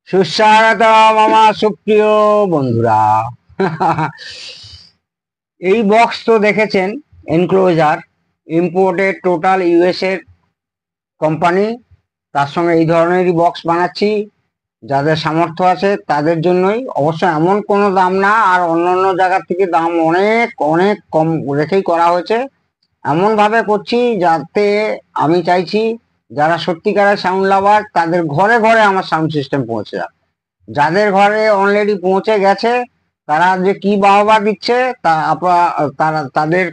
সুস্বাগতম আমার সুপ্রিয় বন্ধুরা। এই বক্স তো দেখেছেন, এনক্লোজার ইম্পোর্টেড টোটাল ইউএস এর কোম্পানি। তার সঙ্গে এই ধরনেরই বক্স বানাচ্ছি। যাদের সামর্থ্য আছে তাদের জন্যই, অবশ্য এমন কোনো দাম না, আর অন্যান্য জায়গার থেকে দাম অনেক অনেক কম রেখেই করা হয়েছে। এমন ভাবে করছি যাতে আমি চাইছি যারা সত্যিকারের সাউন্ড লাভার তাদের ঘরে ঘরে আমার সাউন্ড সিস্টেম পৌঁছে যাক। যাদের ঘরে অলরেডি পৌঁছে গেছে তারা যে কি বাহবা দিচ্ছে তা তারা তাদের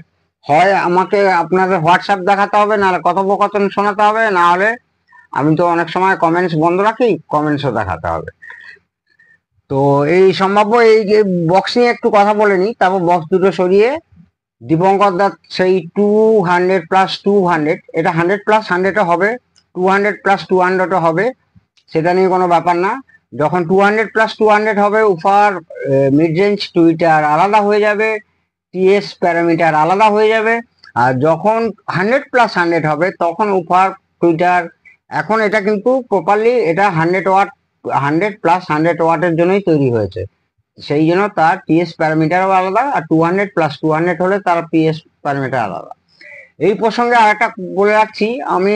হয় আমাকে আপনাদের হোয়াটসঅ্যাপ দেখাতে হবে, নাহলে কথোপকথন শোনাতে হবে, না হলে আমি তো অনেক সময় কমেন্টস বন্ধ রাখি, কমেন্টসও দেখাতে হবে। তো এই সম্ভাব্য এই যে বক্স নিয়ে একটু কথা বলে নি, তারপর বক্স দুটো সরিয়ে দীপঙ্কর দাস সেই 200+200, এটা 100+100 হবে, 200+200 হবে, সেটা নিয়ে কোনো ব্যাপার না। যখন 200+200 হবে উফার মিড রেঞ্জ টুইটার আলাদা হয়ে যাবে, টিএস প্যারামিটার আলাদা হয়ে যাবে। আর যখন 100+100 হবে তখন উফার টুইটার, এখন এটা কিন্তু প্রপারলি এটা 100 ওয়াট, 100+100 ওয়াটের জন্যই তৈরি হয়েছে, সেই জন্য তার টিএস প্যারামিটারও আলাদা, আর 200+200 হলে তার পিএস প্যারামিটার আলাদা। এই প্রসঙ্গে আর একটা বলে রাখছি, আমি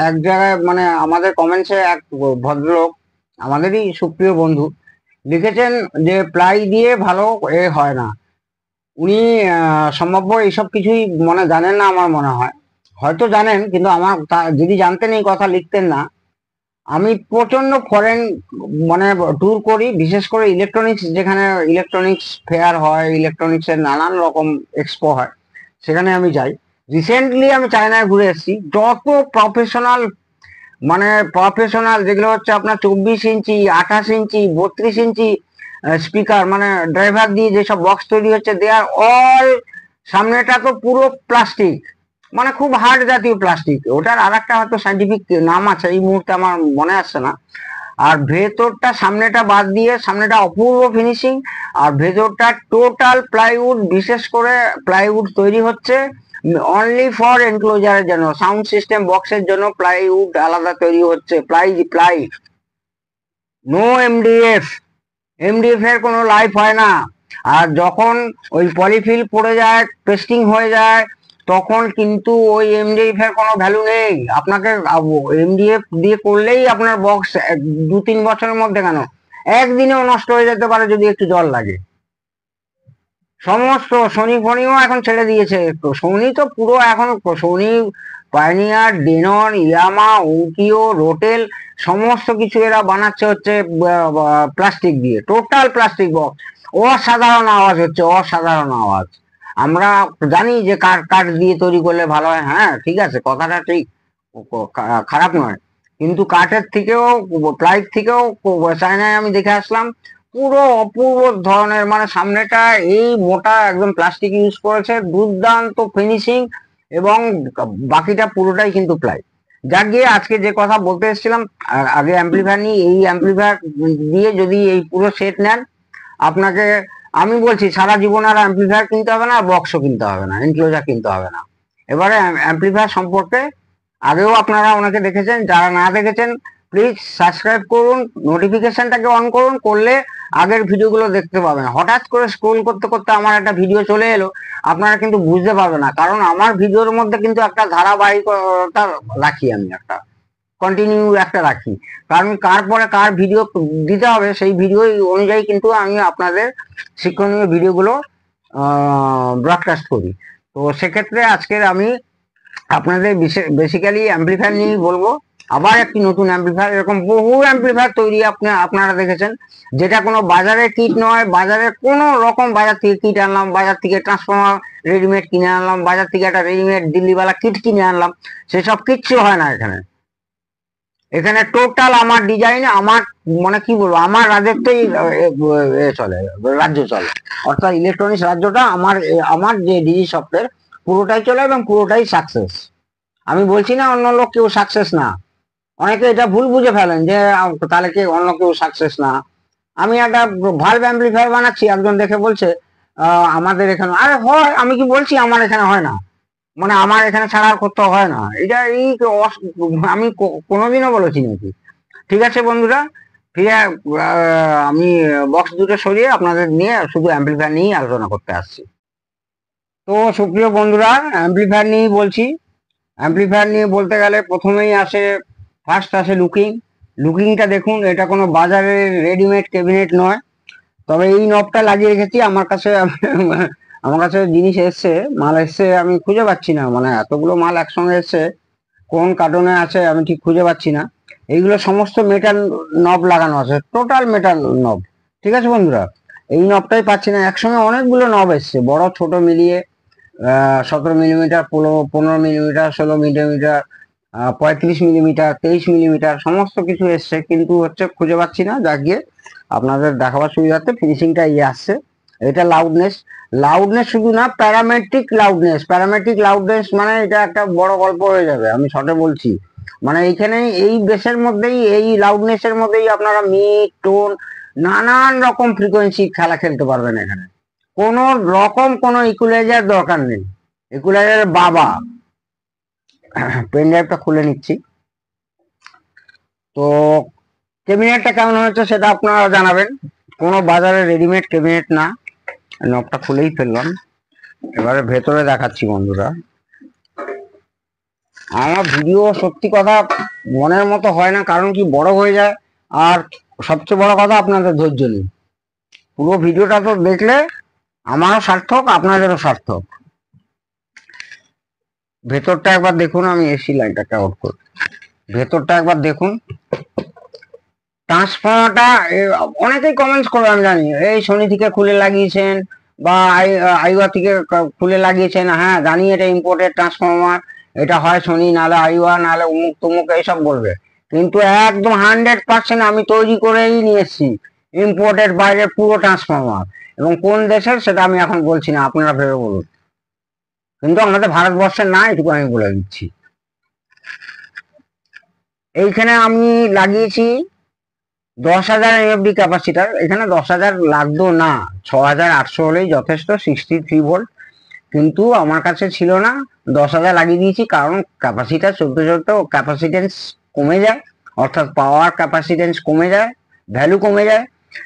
এক জায়গায় মানে আমাদের কমেন্টসে এক ভদ্রলোক, আমাদেরই সুপ্রিয় বন্ধু, লিখেছেন যে প্লাই দিয়ে ভালো এ হয় না। উনি সম্ভাব্য এইসব কিছুই মনে জানেন না, আমার মনে হয় হয়তো জানেন, কিন্তু আমার যদি জানতেন এই কথা লিখতেন না। আমি প্রচন্ড ফরেন মানে ট্যুর করি, বিশেষ করে ইলেকট্রনিক্স, যেখানে ইলেকট্রনিক্স ফেয়ার হয়, ইলেকট্রনিক্স এর নানান রকম এক্সপো হয়, সেখানে আমি যাই। রিসেন্টলি আমি চায়নায় ঘুরে এসেছি। যত প্রফেশনাল মানে প্রফেশনাল যেগুলো হচ্ছে আপনার 24 ইঞ্চি, 28 ইঞ্চি, 32 ইঞ্চি স্পিকার, মানে ড্রাইভার দিয়ে যেসব বক্স তৈরি হচ্ছে, দে আর অল, সামনেটা তো পুরো প্লাস্টিক, মানে খুব হার্ড জাতীয় প্লাস্টিক। ওটার আর একটা হয়তো সাইন্টিফিক নাম আছে, এই মুহূর্তে আমার মনে আসছে না। আর ভেতরটা, সামনেটা বাদ দিয়ে সামনেটা অপূর্ব ফিনিশিং, আর ভেতরটা টোটাল প্লাইউড, বিশেষ করে প্লাইউড তৈরি হচ্ছে অনলি ফর এনক্লোজারের জন্য, সাউন্ড সিস্টেম বক্সের জন্য প্লাইউড আলাদা তৈরি হচ্ছে। প্লাই, নো এমডিএফ, এমডিএফ এর কোনো লাইফ হয় না। আর যখন ওই পলিফিল পড়ে যায়, পেস্টিং হয়ে যায়, তখন কিন্তু ওই এমডিএফ এর কোনো ভ্যালু নেই। আপনাকে এমডিএফ দিয়ে করলেই আপনার বক্স 2-3 বছরের মধ্যে, কেন একদিনেও নষ্ট হয়ে যেতে পারে যদি একটু জল লাগে। সমস্ত সোনি ফোনিও এখন ছেড়ে দিয়েছে, সোনি তো পুরো এখন, সোনি, পাইনিয়ার, ডেনন, ইয়ামা, ওকিও, রোটেল, সমস্ত কিছু এরা বানাচ্ছে হচ্ছে প্লাস্টিক দিয়ে, টোটাল প্লাস্টিক বক্স। অসাধারণ আওয়াজ হচ্ছে, অসাধারণ আওয়াজ। আমরা জানি যে কাঠ দিয়ে তৈরি করলে ভালো হয়, হ্যাঁ ঠিক আছে, কথাটা ঠিক, খারাপ নয়, কিন্তু কাঠের থেকেও, প্লাইয়ের থেকেও চায়নায় আমি দেখে আসলাম পুরো অপূর্ব ধরনের, মানে সামনেটা এই মোটা একদম প্লাস্টিক ইউজ করেছে, দুর্দান্ত ফিনিশিং, এবং বাকিটা পুরোটাই কিন্তু প্লাই। যাক গিয়ে আজকে যে কথা বলতে এসেছিলাম, আগে অ্যাম্পলিফায়ার নিয়ে, এই অ্যাম্পলিফায়ার দিয়ে যদি এই পুরো সেট নেন, আপনাকে আমি বলছি সারা জীবন আর অ্যাম্পলিফায়ার কিনতে হবে না, বক্সও কিনতে হবে না, এনক্লোজার কিনতে হবে না। এবারে অ্যাম্পলিফায়ার সম্পর্কে আগেও আপনারা অনেকে দেখেছেন, যারা না দেখেছেন প্লিজ সাবস্ক্রাইব করুন, নোটিফিকেশনটাকে অন করুন, করলে আগের ভিডিওগুলো দেখতে পাবেন। হঠাৎ করে স্ক্রোল করতে করতে আমার একটা ভিডিও চলে এলো, আপনারা কিন্তু বুঝতে পারবেন না, কারণ আমার ভিডিওর মধ্যে কিন্তু একটা ধারাবাহিকতা রাখি, আমি একটা কন্টিনিউ একটা রাখি, কারণ কার পরে কার ভিডিও দিতে হবে সেই ভিডিও অনুযায়ী কিন্তু আমি আপনাদের শিক্ষণীয় ভিডিওগুলো ব্রডকাস্ট করি। তো সেক্ষেত্রে আজকের আমি আপনাদের বেসিক্যালি অ্যাম্পলিফায়ার নিয়েই বলবো। আবার একটি নতুন অ্যাম্পলিফায়ার, এরকম বহু অ্যাম্পলিফায়ার তৈরি আপনারা দেখেছেন, যেটা কোনো বাজারে কিট নয়, বাজারে কোনো রকম বাজার থেকে কিট আনলাম, বাজার থেকে ট্রান্সফর্মার রেডিমেড কিনে আনলাম, বাজার থেকে একটা রেডিমেড দিল্লিওয়ালা কিট কিনে আনলাম, সেসব কিচ্ছু হয় না এখানে। এখানে টোটাল আমার ডিজাইন, আমার মানে কি বলবো, আমার রাজ্যতেই চলে, রাজ্য চলে, অর্থাৎ ইলেকট্রনিক্স রাজ্যটা আমার, আমার যে ডিজি সফটওয়্যার পুরোটাই চলে এবং পুরোটাই সাকসেস। আমি বলছি না অন্য লোক কেউ সাকসেস না, অনেকে এটা ভুল বুঝে ফেলেন যে তাহলে কি অন্য কেউ সাকসেস না। আমি একটা ভালভ অ্যাম্পলিফায়ার বানাচ্ছি, একজন দেখে বলছে আমাদের এখানে, আরে হয়, আমি কি বলছি আমার এখানে হয় না, মানে আমার এখানে ছাড়া আর কোথাও হয় না, এটা এই আমি কোনোদিনও বলেছি নাকি? ঠিক আছে বন্ধুরা, ফিরে আমি বক্স দুটো সরিয়ে আপনাদের নিয়ে শুধু অ্যাম্পলিফায়ার নিয়েই আলোচনা করতে আসছি। তো সুপ্রিয় বন্ধুরা, অ্যাম্পলিফায়ার নিয়েই বলছি। অ্যাম্পলিফায়ার নিয়ে বলতে গেলে প্রথমেই আসে, ফার্স্ট আসে লুকিংটা দেখুন। এটা কোনো বাজারের রেডিমেড ক্যাবিনেট নয়, তবে এই নবটা লাগিয়ে রেখেছি আমার কাছে। আমার কাছে জিনিস এসছে, মাল এসছে, আমি খুঁজে পাচ্ছি না, মানে এতগুলো মাল একসঙ্গে এসছে, কোন কার্টনে আছে আমি ঠিক খুঁজে পাচ্ছি না। এইগুলো সমস্ত মেটাল নব লাগানো আছে, টোটাল মেটাল নব। ঠিক আছে বন্ধুরা, এই নবটাই পাচ্ছি না। একসঙ্গে অনেকগুলো নব এসছে, বড় ছোট মিলিয়ে 17 millimetre, 15 millimetre, 16 millimetre, 35 millimetre, 23 millimetre, সমস্ত কিছু এসছে, কিন্তু হচ্ছে খুঁজে পাচ্ছি না। যা গিয়ে আপনাদের দেখাবার সুবিধার্থে ফিনিশিংটা আসছে। এটা লাউডনেস, লাউডনেস শুধু না, প্যারামেট্রিক লাউডনেস মানে এটা একটা বড় গল্প হয়ে যাবে, আমি শর্টে বলছি। মানে এইখানে এই বেসের মধ্যেই, এই লাউডনেসের মধ্যেই আপনারা মিড টোন নানান রকম ফ্রিকোয়েন্সি খেলা খেলতে পারবেন। এখানে কোন রকম কোনো ইকুয়ালাইজার দরকার নেই। ইকুয়ালাইজার বাবা, পেন ড্রাইভটা খুলে নিচ্ছি। তো ক্যাবিনেটটা কেমন হয়েছে সেটা আপনারা জানাবেন, কোনো বাজারে রেডিমেড ক্যাবিনেট না। নবটা খুলেই ফেললাম, এবারে ভেতরে দেখাচ্ছি বন্ধুরা। আমার ভিডিও সত্যি কথা মনের মতো হয় না, কারণ কি বড় হয়ে যায়, আর সবচেয়ে বড় কথা আপনাদের ধৈর্য নেই। পুরো ভিডিওটা তো দেখলে আমারও সার্থক, আপনাদেরও সার্থক। ভেতরটা একবার দেখুন, আমি এসি লাইনটাকে আউট করি, ভেতরটা একবার দেখুন। ট্রান্সফর্মারটা অনেকেই কমেন্টস করে, আমি জানি, এই সোনি থেকে খুলে লাগিয়েছেন বা আইওয়া থেকে খুলে লাগিয়েছেন। হ্যাঁ জানি, এটা ইম্পোর্টেড ট্রান্সফর্মার, এটা হয় সোনি, নাহলে আইওয়া, নাহলে উমুক তুমুক এইসব বলবে, কিন্তু একদম 100% আমি তৈরি করেই নিয়ে এসেছি ইম্পোর্টেড বাইরের পুরো ট্রান্সফর্মার। এবং কোন দেশের সেটা আমি এখন বলছি না, আপনারা ভেবে বলুন, কিন্তু আমাদের ভারতবর্ষের না, এটুকু আমি বলে দিচ্ছি। এইখানে আমি লাগিয়েছি 10,000 এমএফডি ক্যাপাসিটার। এখানে 10,000 লাগতো না, 6,800 হলেই যথেষ্ট, 63 ভোল্ট। কিন্তু আমার কাছে ছিল না, 10,000 লাগিয়ে দিয়েছি, কারণ ক্যাপাসিটার চলতে চলতে ক্যাপাসিটেন্স কমে যায়, অর্থাৎ পাওয়ার ক্যাপাসিটেন্স কমে যায়, ভ্যালু কমে যায়।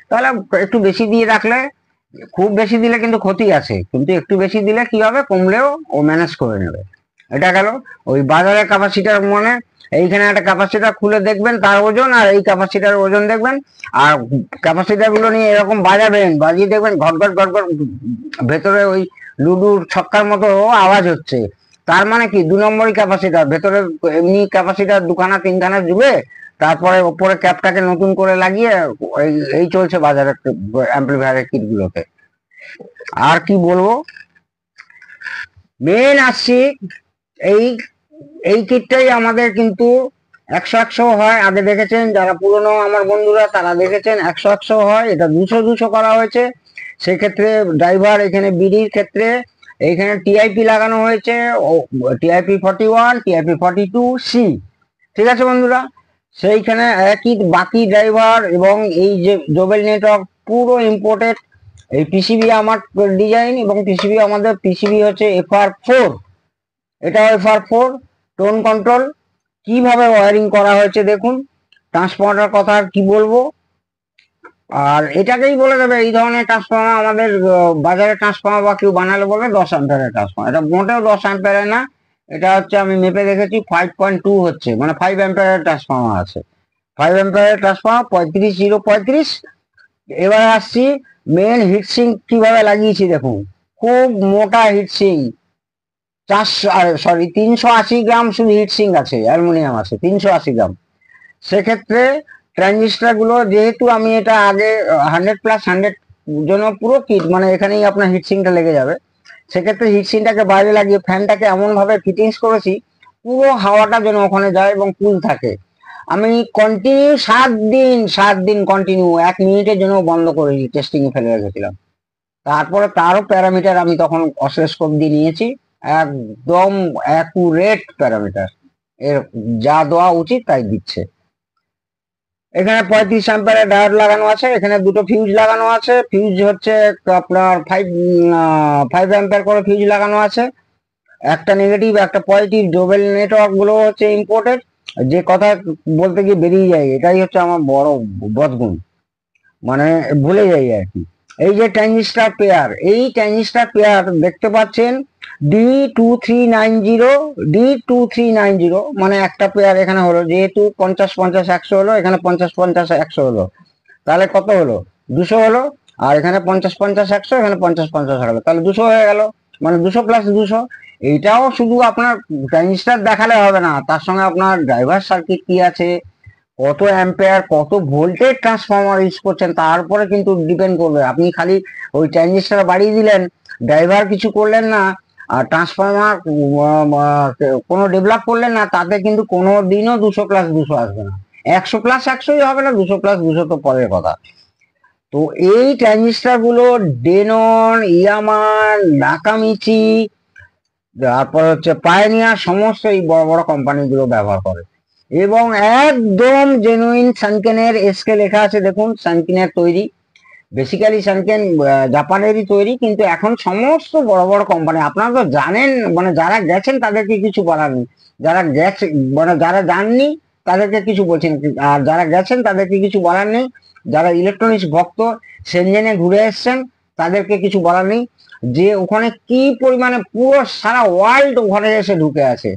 তাহলে একটু বেশি দিয়ে রাখলে, খুব বেশি দিলে কিন্তু ক্ষতি আছে, কিন্তু একটু বেশি দিলে কি হবে, কমলেও ও ম্যানেজ করে নেবে। এটা গেল ওই বাজারের ক্যাপাসিটার। মানে এইখানে একটা ক্যাপাসিটার খুলে দেখবেন তার ওজন, আর এই ক্যাপাসিটার ওজন দেখবেন, আর ক্যাপাসিটার গুলো নিয়ে এরকম বাজাবেন, বাজিয়ে দেখবেন ঘট ঘট ঘট ঘট ভেতরে ওই লুডুর ছক্কার মতো আওয়াজ হচ্ছে। তার মানে কি, 2 নম্বরই ক্যাপাসিটার, ভেতরে এমনি ক্যাপাসিটার দুখানা তিনখানা জুড়ে, তারপরে ওপরে ক্যাপটাকে নতুন করে লাগিয়ে এই চলছে বাজারে অ্যাম্পলিফায়ারের কিট গুলোতে। আর কি বলবো, মেন আসছি, এই এই কিটটাই আমাদের কিন্তু 100-100 হয়। আগে দেখেছেন যারা পুরনো আমার বন্ধুরা, তারা দেখেছেন 100-100 হয়, এটা 200-200 করা হয়েছে। সেক্ষেত্রে ড্রাইভার, এখানে বিডির ক্ষেত্রে এইখানে টিআইপি লাগানো হয়েছে, টিআইপি 41, টিআইপি 42C। ঠিক আছে বন্ধুরা, সেইখানে একই বাকি ড্রাইভার এবং এই যে জোবেল নেটওয়ার্ক পুরো ইম্পোর্টেড। এই পিসিবি আমার ডিজাইন, এবং পিসিবি আমাদের পিসিবি হচ্ছে FR4, এটা FR4 টোন কন্ট্রোল। কিভাবে ওয়ারিং করা হয়েছে দেখুন। ট্রান্সফর্মার কথা আর কি বলবো, আর এটাকেই বলে দেবে এই ধরনের ট্রান্সফর্মার আমাদের বাজারে ট্রান্সফর্মার বা কেউ বানালে বলে 10 অ্যাম্পিয়ারের ট্রান্সফর্মার। এটা মোটেও 10 অ্যাম্পিয়ারের না, এটা হচ্ছে আমি মেপে দেখেছি 5.2 হচ্ছে, মানে 5 অ্যাম্পিয়ারের ট্রান্সফর্মার আছে। 5 অ্যাম্পিয়ারের ট্রান্সফর্মার 35 035। এবার আসছি মেন হিটসিঙ্ক কিভাবে লাগিয়েছি দেখুন। খুব মোটা হিটসিঙ্ক, 380 গ্রাম শুধু হিটসিঙ্ক আছে, অ্যালুমিনিয়াম আছে 380 গ্রাম। সেক্ষেত্রে ট্রানজিস্টার গুলো, যেহেতু আমি এটা আগে 100+100 জন্য পুরো কিট, মানে এখানেই আপনার হিটসিঙ্কটা লেগে যাবে। সেক্ষেত্রে হিটসিঙ্কটাকে বাইরে লাগিয়ে ফ্যানটাকে এমন ভাবে ফিটিংস করেছি পুরো হাওয়াটা যেন ওখানে যায় এবং কুল থাকে। আমি কন্টিনিউ 7 দিন কন্টিনিউ 1 মিনিটের জন্য বন্ধ করেছি, টেস্টিং এ ফেলে রেখেছিলাম। তারপরে তারও প্যারামিটার আমি তখন অসিলোস্কোপ দিয়ে নিয়েছি, একদম অ্যাকুরেট প্যারামিটার, এর যা দেওয়া উচিত তাই দিচ্ছে। এখানে 35 অ্যাম্পিয়ারের ডায়োড লাগানো আছে, এখানে দুটো ফিউজ লাগানো আছে। ফিউজ হচ্ছে আপনার 5 অ্যাম্পিয়ার করে ফিউজ লাগানো আছে, একটা নেগেটিভ একটা পজিটিভ। জোবেল নেটওয়ার্ক গুলো হচ্ছে ইম্পোর্টেড, যে কথা বলতে গিয়ে বেরিয়ে যায়, এটাই হচ্ছে আমার বড় বদগুণ, মানে ভুলে যাই আর কি। এই যে ট্রানজিস্টার পেয়ার, এই ট্রানজিস্টার পেয়ার দেখতে পাচ্ছেন D2390, D2390, মানে একটা পেয়ার এখানে হলো, যেহেতু 50-50-100 হলো, এখানে 50-50-100 হলো, তাহলে কত হলো? 200 হলো। আর এখানে 50-50-100, এখানে 50-50 হলো, তাহলে 200 হয়ে গেল, মানে 200 + 200। এইটাও শুধু আপনার ট্রানজিস্টার দেখালে হবে না, তার সঙ্গে আপনার ড্রাইভার সার্কিট কি আছে, কত অ্যাম্পিয়ার, কত ভোল্টেজ ট্রান্সফরমার ইউজ করছেন, তার উপরে কিন্তু ডিপেন্ড করবে। আপনি খালি ওই ট্রানজিস্টার বাড়িয়ে দিলেন, ড্রাইভার কিছু করলেন না, আর ট্রান্সফরমার কোনো ডেভেলপ করলেন না, তাতে কিন্তু কোনো দিনও 200 + 200 আসবে না। 100 + 100ই হবে না, 200 + 200 তো পরের কথা। তো এই ট্রানজিস্টার গুলো ডেনন, ইয়ামান, নাকামিচি, তারপর হচ্ছে পায়োনিয়ার, সমস্ত এই বড় বড় কোম্পানিগুলো ব্যবহার করে। এবং একদম জেনুইন সানকেনের এসকে লেখা আছে, দেখুন সানকেনের তৈরি, বেসিক্যালি সানকেন জাপানেরই তৈরি, কিন্তু এখন সমস্ত বড় বড় কোম্পানি, আপনারা তো জানেন, মানে যারা গেছেন তাদেরকে কিছু বলার নেই, যারা গেছে মানে যারা যাননি তাদেরকে কিছু বলছেন, আর যারা গেছেন তাদেরকে কিছু বলার নেই। যারা ইলেকট্রনিক্স ভক্ত, সেনজেনে ঘুরে এসছেন, তাদেরকে কিছু বলার নেই, যে ওখানে কি পরিমাণে পুরো সারা ওয়ার্ল্ড ওখানে এসে ঢুকে আছে।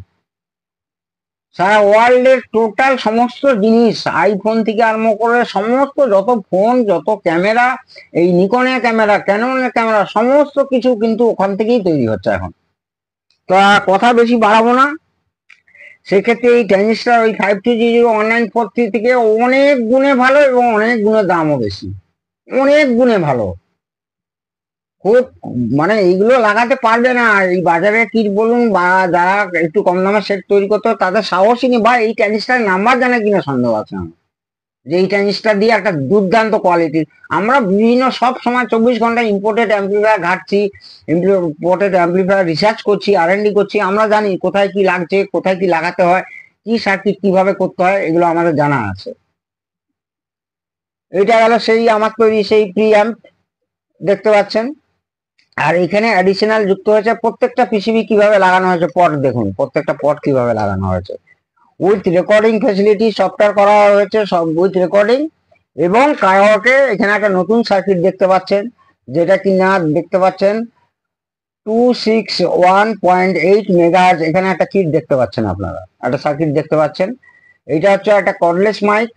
সারা ওয়ার্ল্ডের টোটাল সমস্ত জিনিস, আইফোন থেকে আরম্ভ করে সমস্ত যত ফোন, যত ক্যামেরা, এই নিকনের ক্যামেরা, ক্যাননের ক্যামেরা, সমস্ত কিছু কিন্তু ওখান থেকেই তৈরি হচ্ছে এখন। তো কথা বেশি বাড়াবো না, সেক্ষেত্রে এই ট্রানজিস্টার ওই 5200 1943 থেকে অনেক গুণে ভালো, এবং অনেক গুণে দামও বেশি, অনেক গুণে ভালো। খুব, মানে এইগুলো লাগাতে পারবে না এই বাজারে কি বলুন, বা যারা একটু কম দামে সেট তৈরি করতে, তাদের সাহসই নেই, বা এই ট্রানজিস্টার নাম্বার জানে কিনা সন্দেহ আছে আমার, যে এই ট্রানজিস্টার দিয়ে একটা দুর্দান্ত কোয়ালিটির। আমরা বিভিন্ন সব সময় 24 ঘন্টা ইম্পোর্টেড অ্যাম্পলিফায়ার ঘাটছি, ইম্পোর্টেড অ্যাম্পলিফায়ার রিসার্চ করছি, R&D করছি, আমরা জানি কোথায় কি লাগছে, কোথায় কি লাগাতে হয়, কি সার্কিট কিভাবে করতে হয়, এগুলো আমাদের জানা আছে। এটা গেল সেই আমার তৈরি সেই প্রিঅ্যাম্প, দেখতে পাচ্ছেন। আর এখানে অ্যাডিশনাল যুক্ত হয়েছে প্রত্যেকটা পিসিবি কিভাবে লাগানো হয়েছে, পট দেখুন, প্রত্যেকটা পট কিভাবে লাগানো হয়েছে, উইথ রেকর্ডিং ফ্যাসিলিটি সফটওয়্যার করা হয়েছে, সব উইথ রেকর্ডিং। এবং কায়াওয়াকে এখানে একটা নতুন সার্কিট দেখতে পাচ্ছেন, যেটা কিনা দেখতে পাচ্ছেন 261.8 মেগাহার্জ, এখানে একটা চিপ দেখতে পাচ্ছেন, আপনারা একটা সার্কিট দেখতে পাচ্ছেন। এটা হচ্ছে একটা কর্ডলেস মাইক,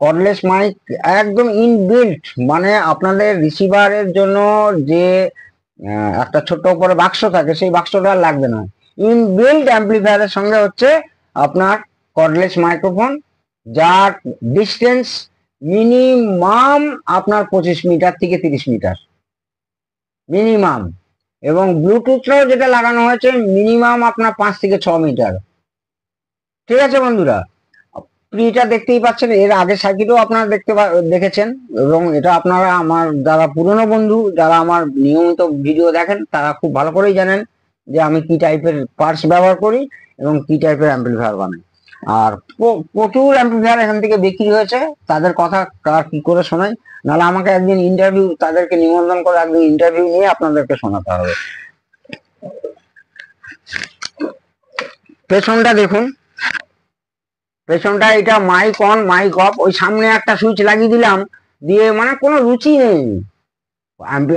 কর্ডলেস মাইক একদম ইনবিল্ট, মানে আপনাদের রিসিভারের জন্য যে একটা ছোট্ট উপরে বাক্স থাকে, সেই বাক্সটা আর লাগবে না, ইনবিল্ট অ্যাম্পলিফায়ারের সঙ্গে হচ্ছে আপনার কর্ডলেস মাইক্রোফোন, যার ডিস্টেন্স মিনিমাম আপনার 25 মিটার থেকে 30 মিটার মিনিমাম। এবং ব্লুটুথটাও যেটা লাগানো হয়েছে মিনিমাম আপনার 5 থেকে 6 মিটার। ঠিক আছে বন্ধুরা, প্রিটা দেখতেই পাচ্ছেন, এর আগে সার্কিটও আপনারা দেখেছেন, এবং এটা আপনারা আমার যারা পুরনো বন্ধু, যারা আমার নিয়মিত ভিডিও দেখেন, তারা খুব ভালো করেই জানেন যে আমি কি টাইপের পার্টস ব্যবহার করি এবং কি টাইপের অ্যাম্পলিফায়ার বানাই। আর প্রচুর অ্যাম্পলিফায়ার এখান থেকে বিক্রি হয়েছে, তাদের কথা কার কি করে শোনাই, নাহলে আমাকে একদিন ইন্টারভিউ, তাদেরকে নিমন্ত্রণ করে একদিন ইন্টারভিউ নিয়ে আপনাদেরকে শোনাতে হবে। পেছনটা দেখুন, পেছনটা এটা মাইক অন মাইক অফ, ওই সামনে একটা সুইচ লাগিয়ে দিলাম, দিয়ে মানে কোনো রুচি নেই।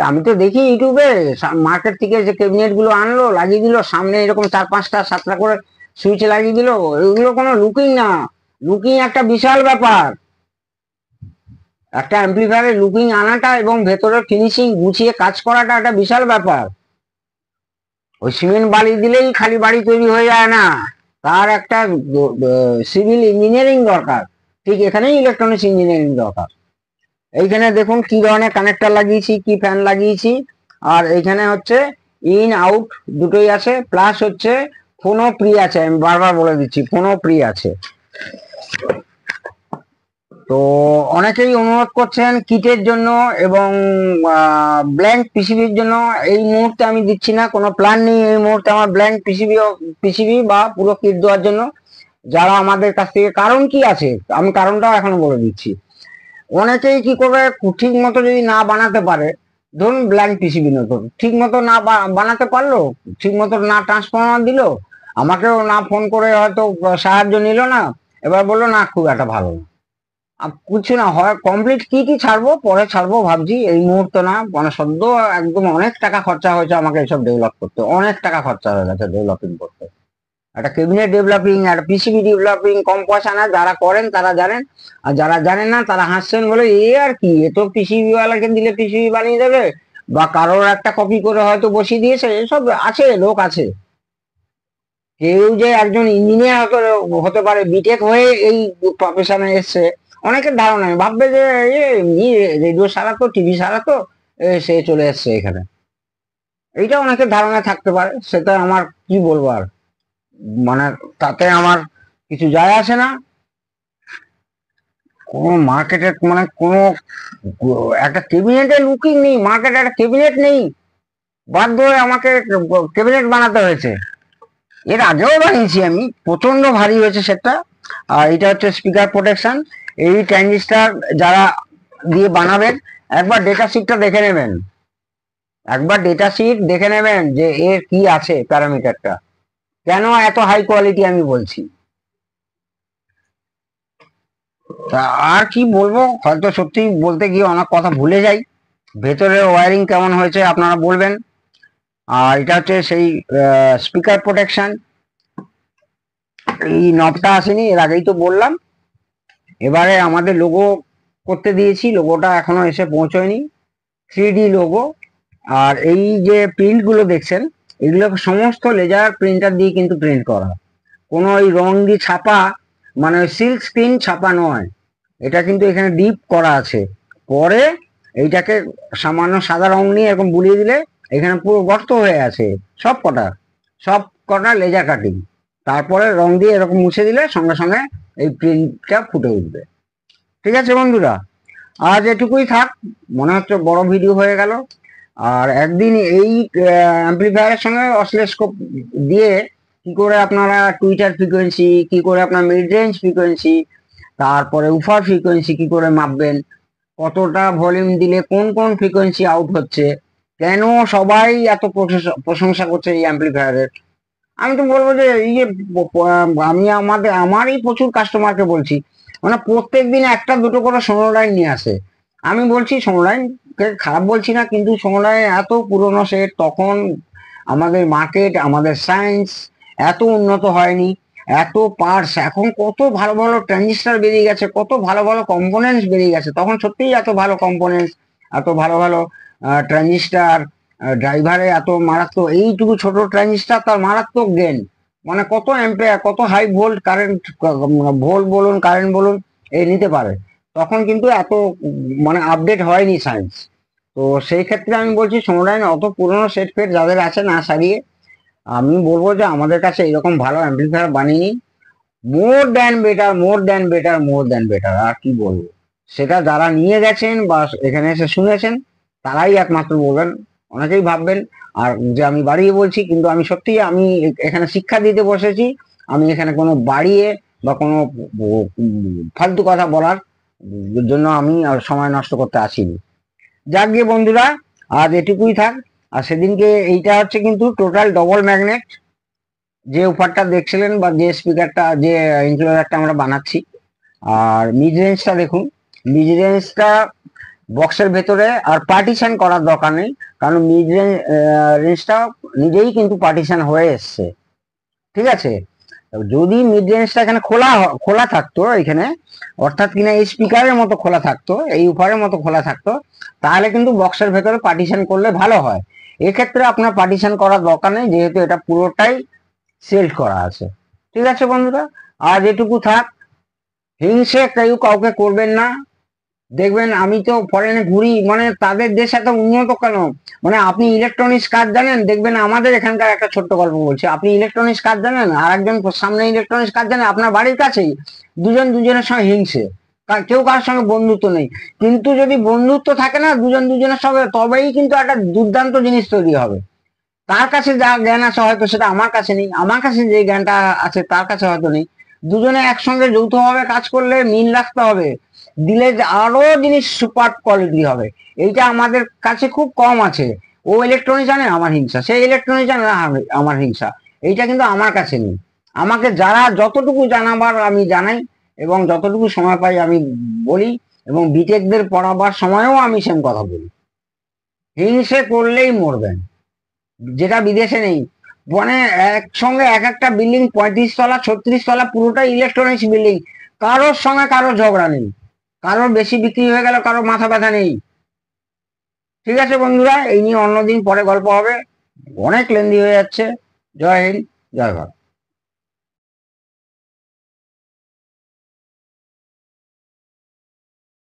আমি তো দেখি ইউটিউবে মার্কেট থেকে যে ক্যাবিনেট গুলো আনলো, লাগিয়ে দিল সামনে, এরকম 4 5 7টা করে সুইচ লাগিয়ে দিল, এগুলো কোনো লুকিং না। লুকিং একটা বিশাল ব্যাপার, একটা অ্যাম্পলিফায়ারের লুকিং আনাটা এবং ভেতরে ফিনিশিং গুছিয়ে কাজ করাটা একটা বিশাল ব্যাপার। ওই সিমেন্ট বালি দিলেই খালি বাড়ি তৈরি হয়ে যায় না, তার একটা সিভিল ইঞ্জিনিয়ারিং দরকার, ঠিক এখানেই ইলেকট্রনিক্স ইঞ্জিনিয়ারিং দরকার। এইখানে দেখুন কি ধরনের কানেক্টর লাগিয়েছি, কি ফ্যান লাগিয়েছি, আর এইখানে হচ্ছে ইন আউট দুটোই আছে, প্লাস হচ্ছে ফোনও ফ্রি আছে, আমি বারবার বলে দিচ্ছি ফোনও ফ্রি আছে। তো অনেকেই অনুরোধ করছেন কিটের জন্য এবং ব্ল্যাঙ্ক পিসিবির জন্য, এই মুহূর্তে আমি দিচ্ছি না, কোনো প্ল্যান নেই এই মুহূর্তে আমার ব্ল্যাঙ্ক পিসিবি বা পুরো কিট দেওয়ার জন্য। যারা আমাদের কাছ থেকে, কারণ কি আছে আমি কারণটাও এখন বলে দিচ্ছি। অনেকেই কি করবে, ঠিক মতো যদি না বানাতে পারে, ধরুন ব্ল্যাঙ্ক পিসিবি নতুন ঠিক মতো না বানাতে পারলো, ঠিক মতো না ট্রান্সফরমার দিল, আমাকেও না ফোন করে হয়তো সাহায্য নিল না, এবার বললো না খুব একটা ভালো না। কিছু না হয় কমপ্লিট কি ছাড়বো পরে ছাড়বো ভাবছি, এই মুহূর্তে না, মানে সদ্য একদম অনেক টাকা খরচা হয়েছে আমাকে এসব ডেভেলপ করতে, অনেক টাকা খরচা হয়ে গেছে ডেভেলপিং করতে। একটা ক্যাবিনেট ডেভেলপিং, একটা পিসিবি ডেভেলপিং কম পয়সা না, যারা করেন তারা জানেন, আর যারা জানেন না তারা হাসছেন বলে এ আর কি, এ তো পিসিবি ওয়ালাকে দিলে পিসিবি বানিয়ে দেবে, বা কারোর একটা কপি করে হয়তো বসিয়ে দিয়েছে, এসব আছে, লোক আছে। কেউ যে একজন ইঞ্জিনিয়ার হতে পারে বিটেক হয়ে এই প্রফেশনে এসছে, অনেকের ধারণা নেই, ভাববে যে এমনি রেডিও সারাতো, টিভি সারাতো, সে চলে এসছে এখানে, এইটা অনেকের ধারণা থাকতে পারে, সেটা আমার কি বলবো আর, মানে তাতে আমার কিছু যায় আসে না। কোনো মার্কেটের মানে কোনো একটা ক্যাবিনেটের লুকিং নেই, মার্কেটে একটা ক্যাবিনেট নেই, বাধ্য হয়ে আমাকে ক্যাবিনেট বানাতে হয়েছে। এর আগেও বানিয়েছি আমি, প্রচন্ড ভারী হয়েছে সেটা। আর এটা হচ্ছে স্পিকার প্রোটেকশন। এই ট্রানজিস্টার যারা দিয়ে বানাবেন একবার ডেটা শিটটা দেখে নেবেন, একবার ডেটা শিট দেখে নেবেন যে এর কি আছে প্যারামিটারটা, কেন এত হাই কোয়ালিটি আমি বলছি। তা আর কি বলবো, হয়তো সত্যি বলতে গিয়ে অনেক কথা ভুলে যাই। ভেতরের ওয়ারিং কেমন হয়েছে আপনারা বলবেন। আর এটা হচ্ছে সেই স্পিকার প্রোটেকশন, এই নবটা আসেনি, এর আগেই তো বললাম। এবারে আমাদের লোগো করতে দিয়েছি, লোগোটা এখনো এসে পৌঁছয়নি, 3D লোগো। আর এই যে প্রিন্ট গুলো দেখছেন, এগুলো সমস্ত লেজার প্রিন্টার দিয়ে কিন্তু প্রিন্ট করা, কোনো ওই রং দিয়ে ছাপা, মানে সিল্ক স্ক্রিন ছাপা নয়, এটা কিন্তু এখানে ডিপ করা আছে। পরে এইটাকে সামান্য সাদা রং নিয়ে এরকম বুলিয়ে দিলে এখানে পুরো গর্ত হয়ে আছে, সব কটা, সব কটা লেজার কাটিং, তারপরে রং দিয়ে এরকম মুছে দিলে সঙ্গে সঙ্গে এই প্রিন্টটা ফুটে উঠবে। ঠিক আছে বন্ধুরা, আজ এটুকুই থাক, মনে হচ্ছে বড় ভিডিও হয়ে গেল। আর একদিন এই অ্যাম্পলিফায়ারের সঙ্গে অসিলোস্কোপ দিয়ে কি করে আপনারা টুইটার ফ্রিকোয়েন্সি, কি করে আপনার মিড রেঞ্জ ফ্রিকোয়েন্সি, তারপরে উফার ফ্রিকোয়েন্সি কি করে মাপবেন, কতটা ভলিউম দিলে কোন কোন ফ্রিকোয়েন্সি আউট হচ্ছে, কেন সবাই এত প্রশংসা করছে এই অ্যাম্পলিফায়ারের, আমি তো বলবো যে এই যে আমি আমারই প্রচুর কাস্টমারকে বলছি, মানে প্রত্যেক দিন একটা দুটো করে সোনোলাইন নিয়ে আসে। আমি বলছি সোনোলাইন কে খারাপ বলছি না, কিন্তু সোনোলাইন এত পুরনো সেট, তখন আমাদের মার্কেট, আমাদের সায়েন্স এত উন্নত হয়নি, এত পার্টস, এখন কত ভালো ভালো ট্রানজিস্টার বেরিয়ে গেছে, কত ভালো ভালো কম্পোনেন্টস বেরিয়ে গেছে, তখন সত্যিই এত ভালো কম্পোনেন্টস, এত ভালো ভালো ট্রানজিস্টার, ড্রাইভারে এত মারাত্মক, এইটুকু ছোট ট্রানজিস্টার তার মারাত্মক গেন, মানে কত অ্যাম্পিয়ার, কত হাই ভোল্ট কারেন্ট, ভোল্ট বলুন কারেন্ট বলুন এই নিতে পারে, তখন কিন্তু এত মানে আপডেট হয়নি সায়েন্স। তো সেই ক্ষেত্রে আমি বলছি সোনোলাইন অত পুরনো সেট ফেট যাদের আছে না সারিয়ে, আমি বলবো যে আমাদের কাছে এরকম ভালো অ্যাম্পলিফায়ার বানিয়ে নিন, more than better, more than better, more than better, আর কি বলবো, সেটা যারা নিয়ে গেছেন বা এখানে এসে শুনেছেন তারাই একমাত্র বলবেন। অনেকেই ভাববেন আর যে আমি বাড়িয়ে বলছি, কিন্তু আমি সত্যি আমি এখানে শিক্ষা দিতে বসেছি, আমি এখানে কোনো বাড়িয়ে বা কোনো ফালতু কথা বলার জন্য আমি আর সময় নষ্ট করতে আসিনি। যাক গিয়ে বন্ধুরা, আজ এটুকুই থাক। আর সেদিনকে এইটা হচ্ছে কিন্তু টোটাল ডবল ম্যাগনেট, যে অফারটা দেখছিলেন বা যে স্পিকারটা, যে ইনক্লোজারটা আমরা বানাচ্ছি। আর মিড রেঞ্জটা দেখুন, মিড রেঞ্জটা বক্সের ভেতরে আর পার্টিশন করার দরকার নেই, কারণ মিড রেঞ্জটা নিজেই কিন্তু পার্টিশন হয়ে এসছে। ঠিক আছে, যদি মিড রেঞ্জটা এখানে খোলা খোলা থাকতো এখানে, অর্থাৎ কিনা এই স্পিকারের মতো খোলা থাকতো, এই উপরের মতো খোলা থাকতো, তাহলে কিন্তু বক্সের ভেতরে পার্টিশন করলে ভালো হয়। এক্ষেত্রে আপনার পার্টিশন করার দরকার নেই, যেহেতু এটা পুরোটাই সেলড করা আছে। ঠিক আছে বন্ধুরা, আজ এটুকু থাক, হিংসে কেউ কাউকে করবেন না। দেখবেন আমি তো ফরেনে ঘুরি, মানে তাদের দেশ এত উন্নত কেন, মানে আপনি ইলেকট্রনিক্স কাজ জানেন, দেখবেন আমাদের এখানকার একটা ছোট্ট গল্প বলছি, আপনি ইলেকট্রনিক্স কাজ জানেন আর একজন সামনে ইলেকট্রনিক্স কাজ জানেন আপনার বাড়ির কাছেই, দুজন দুজনের সঙ্গে হিংসে, কেউ কারোর সঙ্গে বন্ধুত্ব নেই, কিন্তু যদি বন্ধুত্ব থাকে না দুজন দুজনের সঙ্গে, তবেই কিন্তু একটা দুর্দান্ত জিনিস তৈরি হবে। তার কাছে যা জ্ঞান আছে হয়তো সেটা আমার কাছে নেই, আমার কাছে যে জ্ঞানটা আছে তার কাছে হয়তো নেই, দুজনে একসঙ্গে যৌথভাবে কাজ করলে মিল রাখতে হবে, দিলে আরো জিনিস সুপার কোয়ালিটি হবে। এইটা আমাদের কাছে খুব কম আছে। ও ইলেকট্রনিক জানে আমার হিংসা, সে ইলেকট্রনিক জানে আমার হিংসা, এইটা কিন্তু আমার কাছে নেই। আমাকে যারা যতটুকু জানাবার আমি জানাই, এবং যতটুকু সময় পাই আমি বলি, এবং বিটেকদের পড়াবার সময়ও আমি সেম কথা বলি। হিংসে করলেই মরবেন, যেটা বিদেশে নেই। মানে একসঙ্গে এক একটা বিল্ডিং 35 তলা 36 তলা পুরোটাই ইলেকট্রনিক্স বিল্ডিং, কারোর সঙ্গে কারোর ঝগড়া নেই, কারোর বেশি বিক্রি হয়ে গেল কারোর মাথা ব্যথা নেই। ঠিক আছে বন্ধুরা, এই নিয়ে অন্যদিন পরে গল্প হবে, অনেক লেন্দি হয়ে যাচ্ছে। জয় হিন্দ, জয় ভারত।